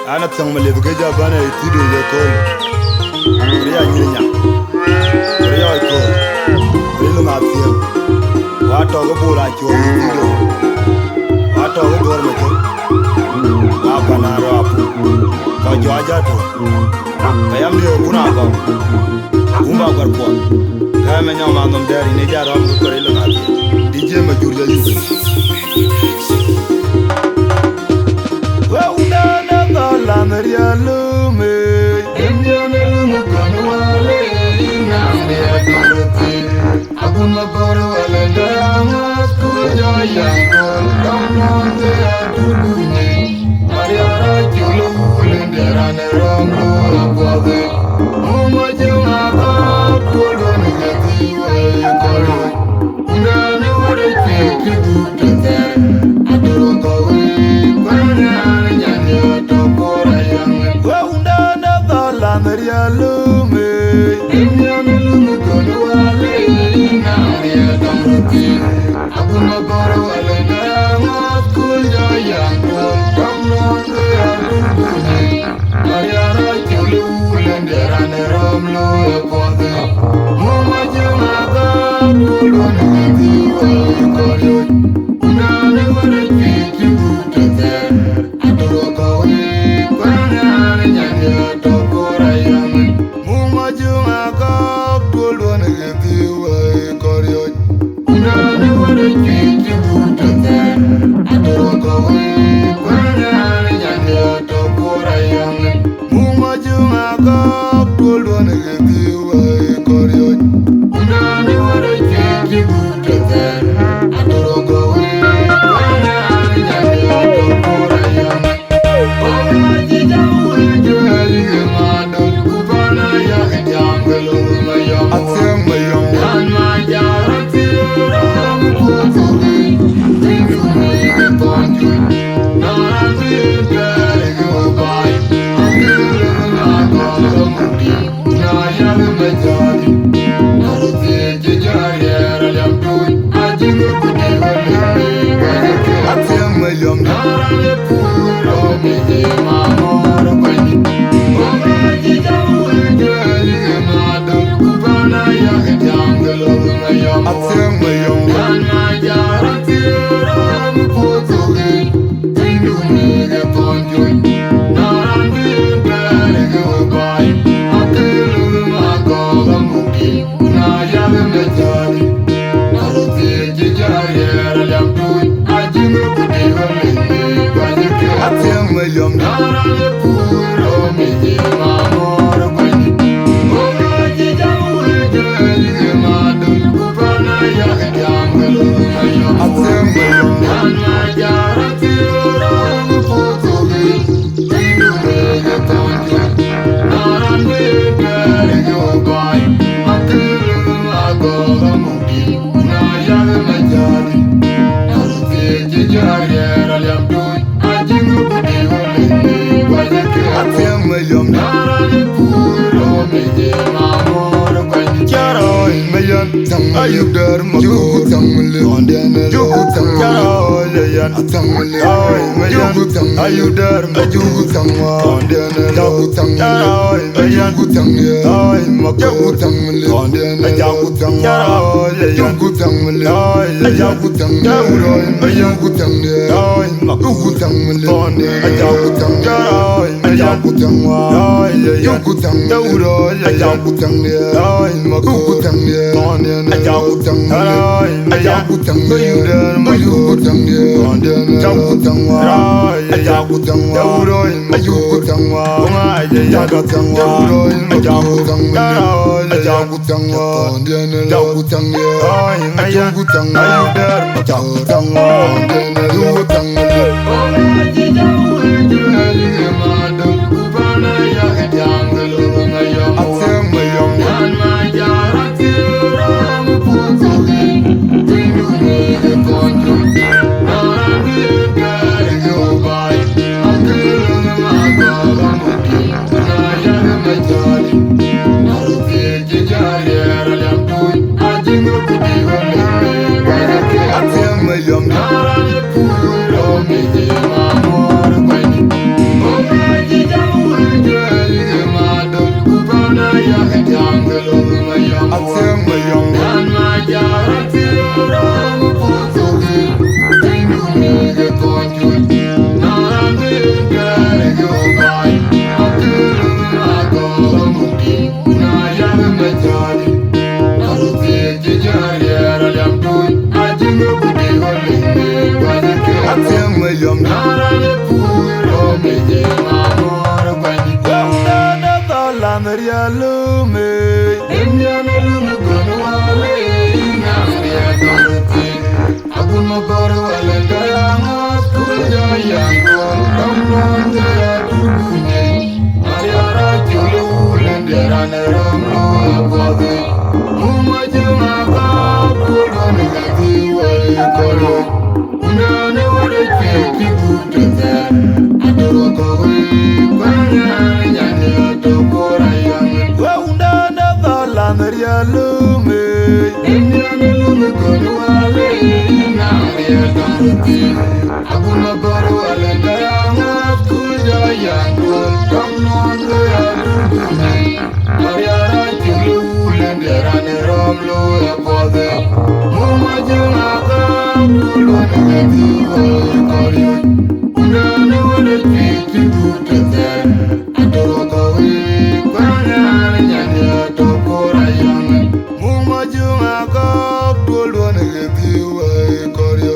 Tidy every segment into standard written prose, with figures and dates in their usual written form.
Ana tang male bukeja bana itido le kol. Riya nyinya. Riya ko. Rilu ngapia. Wato go bula cho itido. Wato go dor mejo. Wa kana rapu. Ko jo aja to. Kayam dio kuna ko. Umba gar ko. Kame nyama ngam dari ne jaram ko rilu ngapia. DJ majurja yuko. La Maria Lume, Indiana Lumukanwale, Namia Dorothy, Abuna Boro Aladama, Kuja Yanko, Kamante Aduluni, Maria Julu, Linderan Rambo, Abode, Umajama, Kulon Gativa, Koro, Nana, what a trick to do to them. I don't go in, Maria Lume, Indiana Lumukanwale, Namia Dorothy, Abuna Boro Aladama, Kuja Yanko, Kamante Aduluni, Maria Julu, Linderan Rambo, Abode, Umajama, Kulon Gativa, Koro, Nana, what a trick to do to them. I don't go in, you dare my good on the end you are you there my good on the end I Ateng me yom nara le puro me je mamor bani. Wanda da dola meria lume. Emya ne lume kono wale na meria konuti. Agun mo koro wale kayanga kuja yango kamno ya tukunye. Mariara chulu lendera ne romo abode. Mumajuma ka puro ne gati wale koro. Unane wale cheki kutete. Adoro kowe kwanya nyane atokora yange. Wanda da dola meria lume. Emya ne lume kono wale na meria konuti. Agun mo koro wale kayanga kuja yango kamno ya tukunye. Mariara chulu lendera ne romo abode. Mumajuma ka puro ne gati wale koro. Unane wale cheki kutete. Adoro kowe kwanya nyane atokora yange. Mumajuma ka puro ne gati wale koro.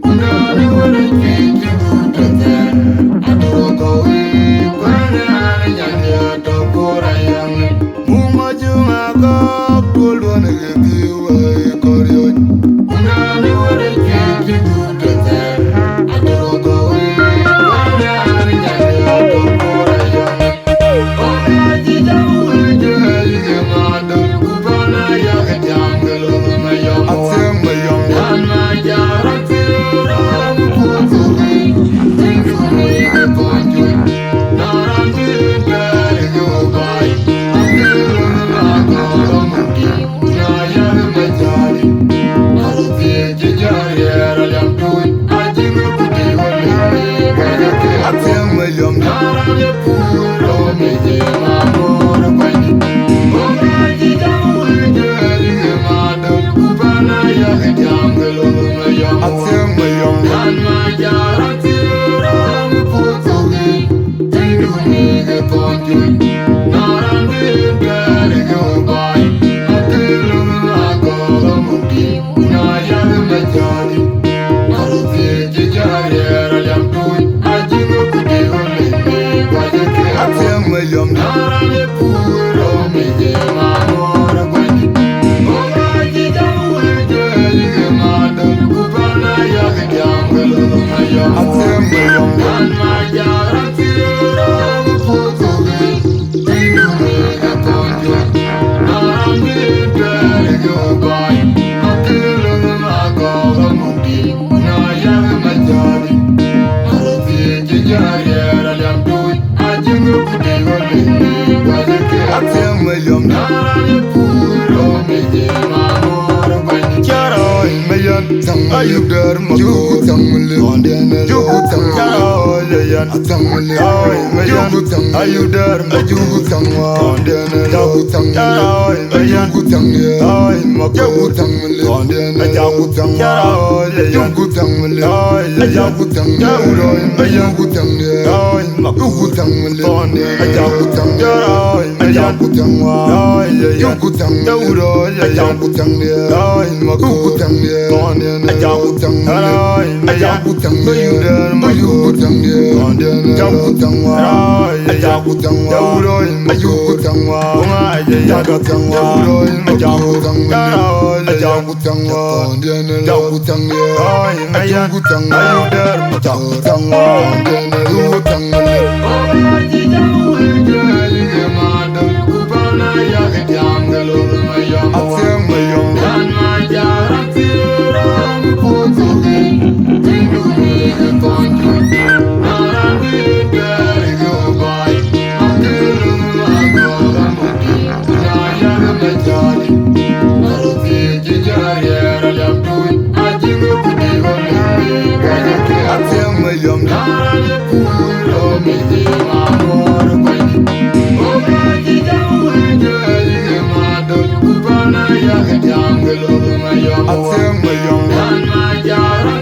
Unane wale cheki kutete. Adoro kowe kwanya nyane atokora yange. Mumajuma ka puro ne gati wale koro. Unane wale cheki kutete. Adoro kowe kwanya nyane atokora yange. Omaji jamul jeli mado kubana yaga jangalo mayom. Ateng mayom dan majara tira kutugi. Tingkuni ke konjun narangi dari gobai. Akhirun agora mungkin nyaya majari. Aruti jejari eralam tuin ajing putih wali wajake. Ateng mayom narangi puro meje mamor bani. Omaji jamul jeli mado kubana yaga jangalo mayom. Ateng mayom dan majara tira kutugi. Tingkuni ke konjun narangi dari gobai. Akhirun agora mungkin nyaya majari. Aruti jejari eralam tuin ajing putih wali wajake. Ateng mayom narangi puro meje mamor bani. Omaji jamul jeli mado kubana yaga jangalo mayom. Ateng mayom dan majara tira kutugi. Tingkuni ke konjun narangi dari gobai. Akhirun agora mungkin nyaya majari. Aruti jejari eralam tuin ajing putih wali wajake. Ateng mayom narangi puro meje mamor bani. Charoy mayan ayudar makut ondene charoy yan charoy mayan ayudar makut ondene charoy mayan ay makut ondene charoy yan charoy mayan ay makut ondene charoy mayan ay ay makut ondene charoy mayan ayudar makut ondene charoy Ateng mayom dan majara